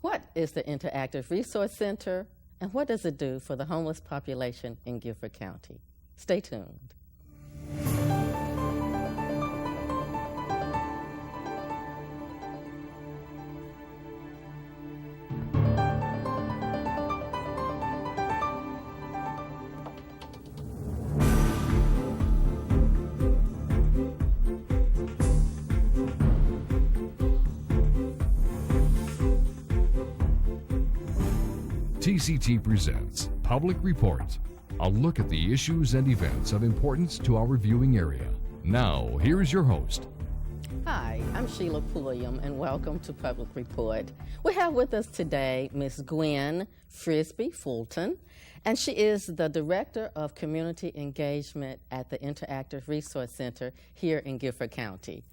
What is the Interactive Resource Center, and what does it do for the homeless population in Guilford County? Stay tuned. TCT presents Public Report, a look at the issues and events of importance to our viewing area. Now, here's your host. Hi, I'm Sheila Pulliam, and welcome to Public Report. We have with us today Ms. Gwen Frisbie-Fulton, and she is the Director of Community Engagement at the Interactive Resource Center here in Guilford County.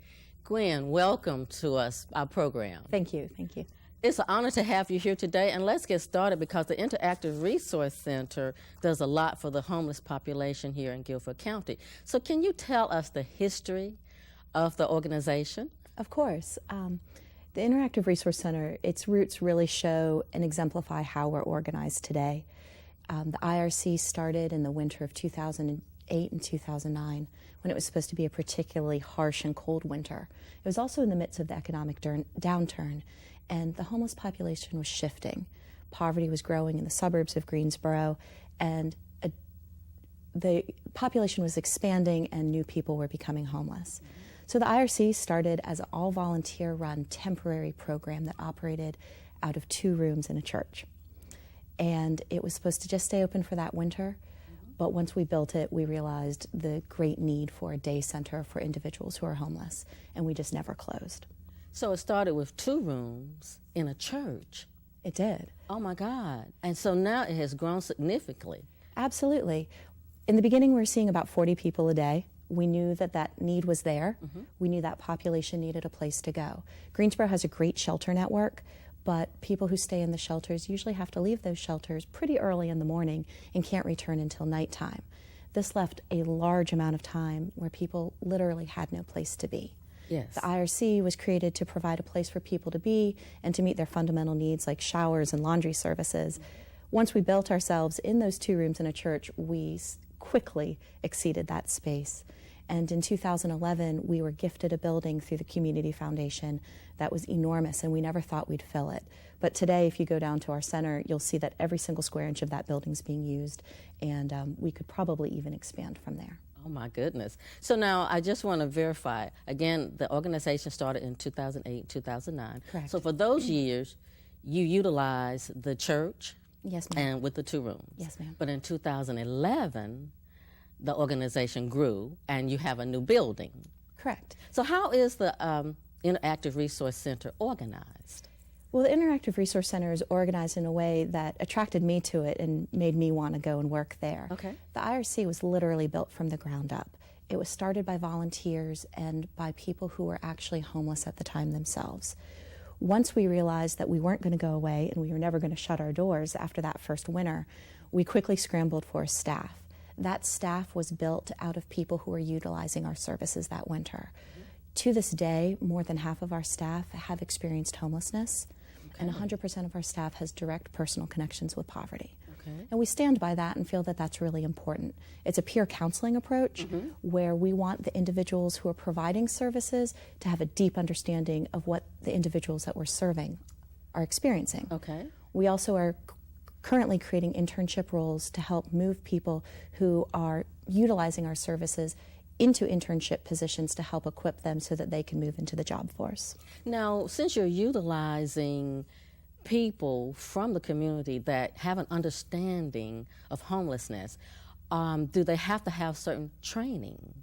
Gwen, welcome to our program. Thank you, thank you. It's an honor to have you here today, and let's get started because the Interactive Resource Center does a lot for the homeless population here in Guilford County. So can you tell us the history of the organization? Of course. The Interactive Resource Center, its roots really show and exemplify how we're organized today. The IRC started in the winter of 2008 and 2009 when it was supposed to be a particularly harsh and cold winter. It was also in the midst of the economic downturn, and the homeless population was shifting. Poverty was growing in the suburbs of Greensboro, and the population was expanding and new people were becoming homeless. So the IRC started as an all-volunteer run temporary program that operated out of 2 rooms in a church. And it was supposed to just stay open for that winter, but once we built it, we realized the great need for a day center for individuals who are homeless, and we just never closed. So it started with 2 rooms in a church. It did. Oh my God. And so now it has grown significantly. Absolutely. In the beginning, we were seeing about 40 people a day. We knew that that need was there. We knew that population needed a place to go. Greensboro has a great shelter network, but people who stay in the shelters usually have to leave those shelters pretty early in the morning and can't return until nighttime. This left a large amount of time where people literally had no place to be. Yes. The IRC was created to provide a place for people to be and to meet their fundamental needs like showers and laundry services. Once we built ourselves in those 2 rooms in a church, we quickly exceeded that space. And in 2011, we were gifted a building through the Community Foundation that was enormous, and we never thought we'd fill it. But today, if you go down to our center, you'll see that every single square inch of that building is being used, and we could probably even expand from there. Oh my goodness. So now I just want to verify, again, the organization started in 2008, 2009. Correct. So for those years, you utilized the church. Yes, ma'am. And with the 2 rooms. Yes, ma'am. But in 2011, the organization grew and you have a new building. Correct. So how is the Interactive Resource Center organized? Well, the Interactive Resource Center is organized in a way that attracted me to it and made me want to go and work there. Okay. The IRC was literally built from the ground up. It was started by volunteers and by people who were actually homeless at the time themselves. Once we realized that we weren't going to go away and we were never going to shut our doors after that first winter, we quickly scrambled for staff. That staff was built out of people who were utilizing our services that winter. To this day, more than half of our staff have experienced homelessness, and 100% of our staff has direct personal connections with poverty. Okay. And we stand by that and feel that that's really important. It's a peer counseling approach where we want the individuals who are providing services to have a deep understanding of what the individuals that we're serving are experiencing. Okay. We also are currently creating internship roles to help move people who are utilizing our services into internship positions to help equip them so that they can move into the job force. Now, since you're utilizing people from the community that have an understanding of homelessness, do they have to have certain training?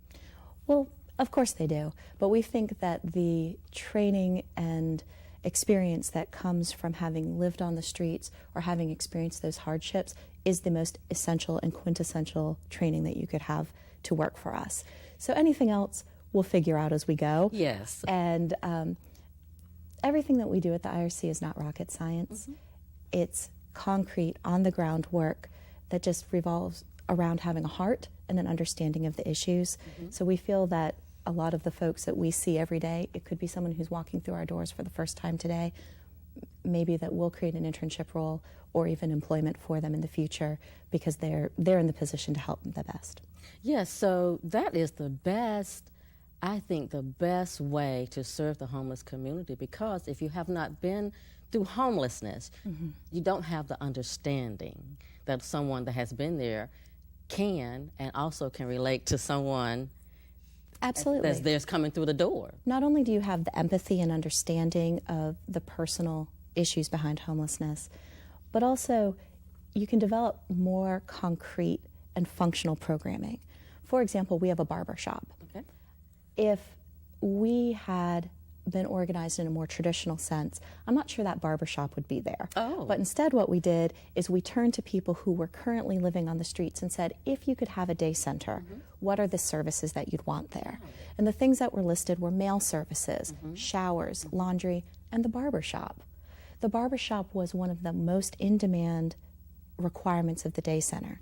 Well, of course they do, but we think that the training and experience that comes from having lived on the streets or having experienced those hardships is the most essential and quintessential training that you could have to work for us. So anything else we'll figure out as we go. Yes. And everything that we do at the IRC is not rocket science. It's concrete, on-the-ground work that just revolves around having a heart and an understanding of the issues. So we feel that a lot of the folks that we see every day, it could be someone who's walking through our doors for the first time today, maybe that we'll create an internship role or even employment for them in the future because they're in the position to help them the best. Yes, so that is the best, I think, the best way to serve the homeless community, because if you have not been through homelessness, you don't have the understanding that someone that has been there can and also can relate to someone Absolutely. that's coming through the door. Not only do you have the empathy and understanding of the personal issues behind homelessness, but also you can develop more concrete and functional programming. For example, we have a barber shop. Okay. If we had been organized in a more traditional sense, I'm not sure that barber shop would be there. Oh. But instead what we did is we turned to people who were currently living on the streets and said, if you could have a day center, what are the services that you'd want there? And the things that were listed were mail services, showers, laundry, and the barber shop. The barber shop was one of the most in-demand requirements of the day center.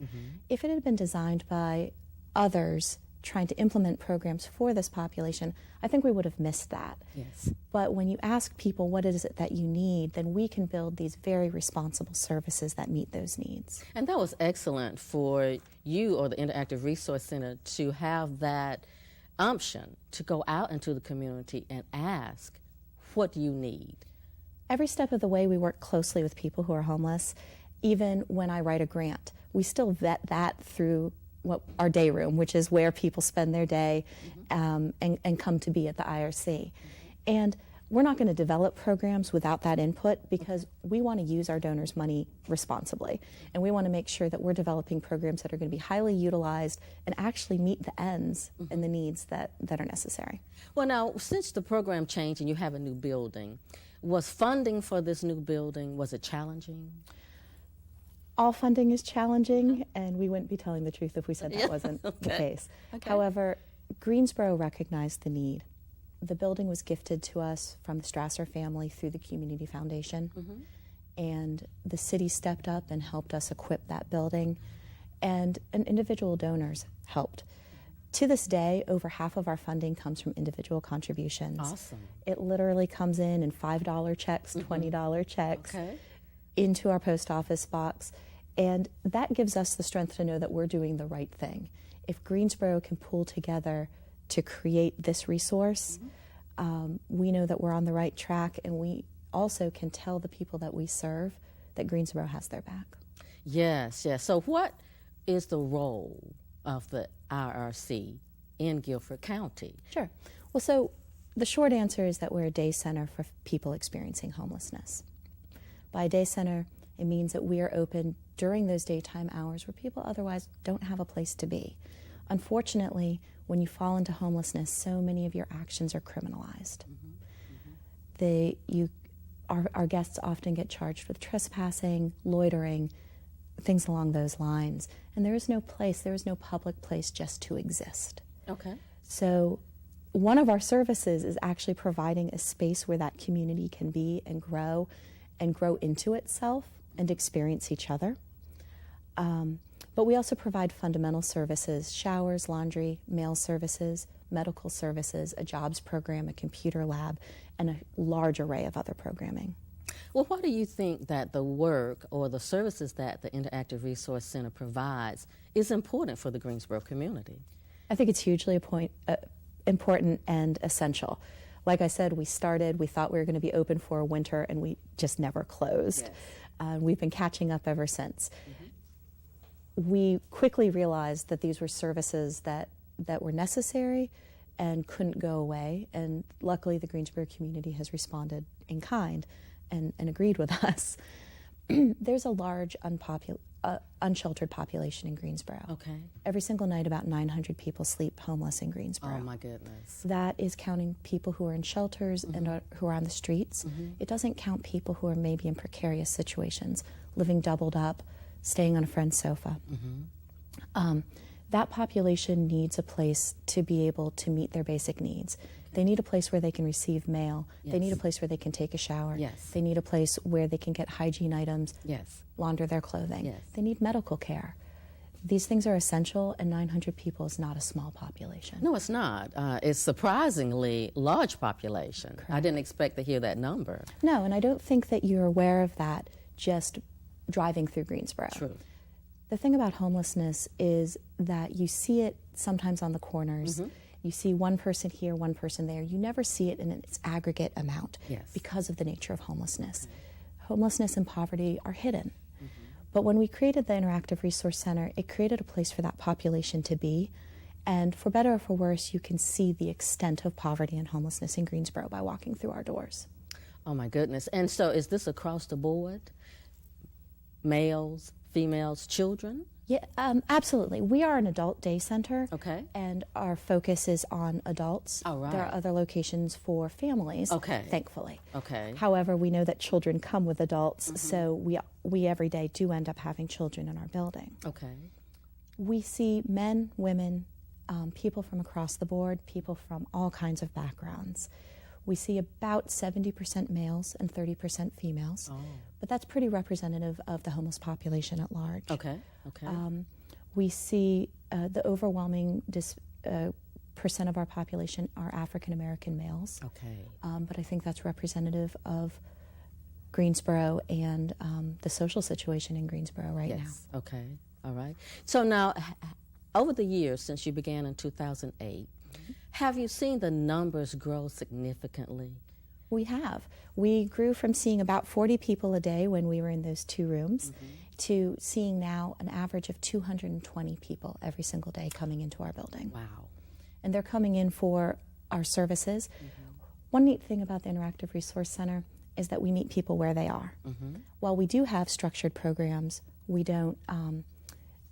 If it had been designed by others trying to implement programs for this population, I think we would have missed that. Yes. But when you ask people what is it that you need, then we can build these very responsible services that meet those needs. And that was excellent for you or the Interactive Resource Center to have that umption to go out into the community and ask, what do you need? Every step of the way we work closely with people who are homeless. Even when I write a grant, we still vet that through our day room, which is where people spend their day and come to be at the IRC. And we're not going to develop programs without that input because we want to use our donors' money responsibly. And we want to make sure that we're developing programs that are going to be highly utilized and actually meet the ends and the needs that are necessary. Well, now, since the program changed and you have a new building, was funding for this new building, was it challenging? All funding is challenging, and we wouldn't be telling the truth if we said that wasn't the case. Okay. However, Greensboro recognized the need. The building was gifted to us from the Strasser family through the Community Foundation, and the city stepped up and helped us equip that building, and individual donors helped. To this day, over half of our funding comes from individual contributions. Awesome. It literally comes in $5 checks, $20 checks into our post office box. And that gives us the strength to know that we're doing the right thing. If Greensboro can pull together to create this resource, we know that we're on the right track, and we also can tell the people that we serve that Greensboro has their back. Yes, yes. So what is the role of the IRC in Guilford County? Sure. Well, so the short answer is that we're a day center for people experiencing homelessness. By a day center, it means that we are open during those daytime hours where people otherwise don't have a place to be. Unfortunately, when you fall into homelessness, so many of your actions are criminalized. Our guests often get charged with trespassing, loitering, things along those lines. And there is no public place just to exist. Okay. So one of our services is actually providing a space where that community can be and grow into itself and experience each other. But we also provide fundamental services: showers, laundry, mail services, medical services, a jobs program, a computer lab, and a large array of other programming. Well, why do you think that the work or the services that the Interactive Resource Center provides is important for the Greensboro community? I think it's hugely important and essential. Like I said, we thought we were going to be open for a winter, and we just never closed. Yes. We've been catching up ever since. We quickly realized that these were services that were necessary and couldn't go away, and luckily the Greensboro community has responded in kind and agreed with us. There's a large unsheltered population in Greensboro. Okay. Every single night about 900 people sleep homeless in Greensboro. Oh my goodness. That is counting people who are in shelters and who are on the streets. It doesn't count people who are maybe in precarious situations, living doubled up, staying on a friend's sofa. That population needs a place to be able to meet their basic needs. They need a place where they can receive mail. Yes. They need a place where they can take a shower. Yes. They need a place where they can get hygiene items, yes, launder their clothing. Yes. They need medical care. these things are essential, and 900 people is not a small population. No, it's not. It's surprisingly large population. Correct. I didn't expect to hear that number. No, and I don't think that you're aware of that just driving through Greensboro. True. The thing about homelessness is that you see it sometimes on the corners. You see one person here, one person there. You never see it in its aggregate amount because of the nature of homelessness. Homelessness and poverty are hidden. But when we created the Interactive Resource Center, it created a place for that population to be. And for better or for worse, you can see the extent of poverty and homelessness in Greensboro by walking through our doors. Oh my goodness. And so is this across the board? Males, females, children? Yeah, absolutely. We are an adult day center. Okay. And our focus is on adults. Oh, right. There are other locations for families, Okay. thankfully. Okay. However, we know that children come with adults, so we every day do end up having children in our building. Okay. We see men, women, people from across the board, people from all kinds of backgrounds. We see about 70% males and 30% females, but that's pretty representative of the homeless population at large. Okay. Okay. We see the overwhelming percent of our population are African American males. Okay. But I think that's representative of Greensboro and the social situation in Greensboro right now. Okay. All right. So now, over the years since you began in 2008, have you seen the numbers grow significantly? We have. We grew from seeing about 40 people a day when we were in those 2 rooms to seeing now an average of 220 people every single day coming into our building. Wow. And they're coming in for our services. One neat thing about the Interactive Resource Center is that we meet people where they are. While we do have structured programs, we don't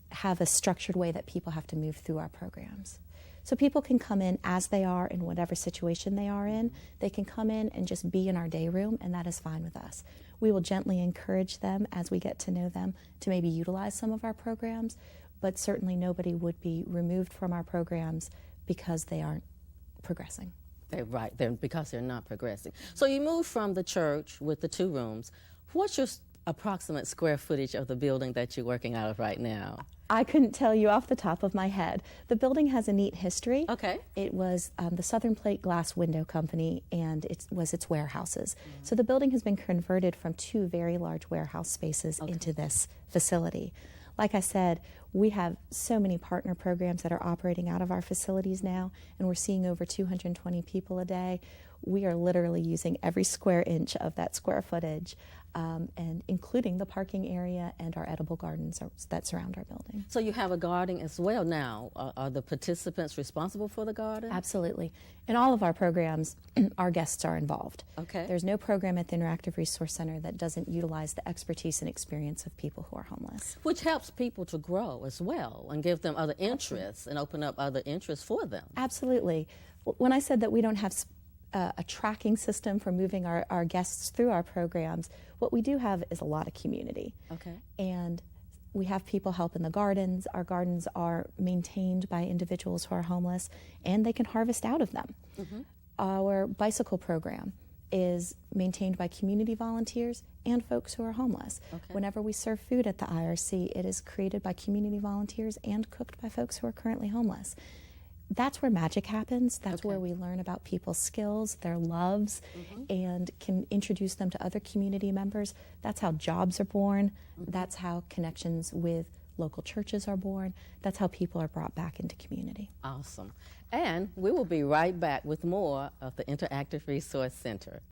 have a structured way that people have to move through our programs. So people can come in as they are in whatever situation they are in. They can come in and just be in our day room, and that is fine with us. We will gently encourage them as we get to know them to maybe utilize some of our programs, but certainly nobody would be removed from our programs because they aren't progressing. Right, because they're not progressing. So you moved from the church with the 2 rooms. What's your approximate square footage of the building that you're working out of right now? I couldn't tell you off the top of my head. The building has a neat history. Okay. It was the Southern Plate Glass Window Company, and it was its warehouses. So the building has been converted from 2 very large warehouse spaces into this facility. Like I said, we have so many partner programs that are operating out of our facilities now, and we're seeing over 220 people a day. We are literally using every square inch of that square footage, and including the parking area and our edible gardens that surround our building. So you have a garden as well now. Are the participants responsible for the garden? Absolutely. In all of our programs, our guests are involved. Okay. There's no program at the Interactive Resource Center that doesn't utilize the expertise and experience of people who are homeless. Which helps people to grow as well and give them other interests and open up other interests for them. Absolutely. When I said that we don't have a tracking system for moving our guests through our programs, what we do have is a lot of community. Okay. And we have people help in the gardens. Our gardens are maintained by individuals who are homeless, and they can harvest out of them. Our bicycle program is maintained by community volunteers and folks who are homeless. Okay. Whenever we serve food at the IRC, it is created by community volunteers and cooked by folks who are currently homeless. That's where magic happens. That's where we learn about people's skills, their loves, and can introduce them to other community members. That's how jobs are born. That's how connections with local churches are born. That's how people are brought back into community. Awesome. And we will be right back with more of the Interactive Resource Center.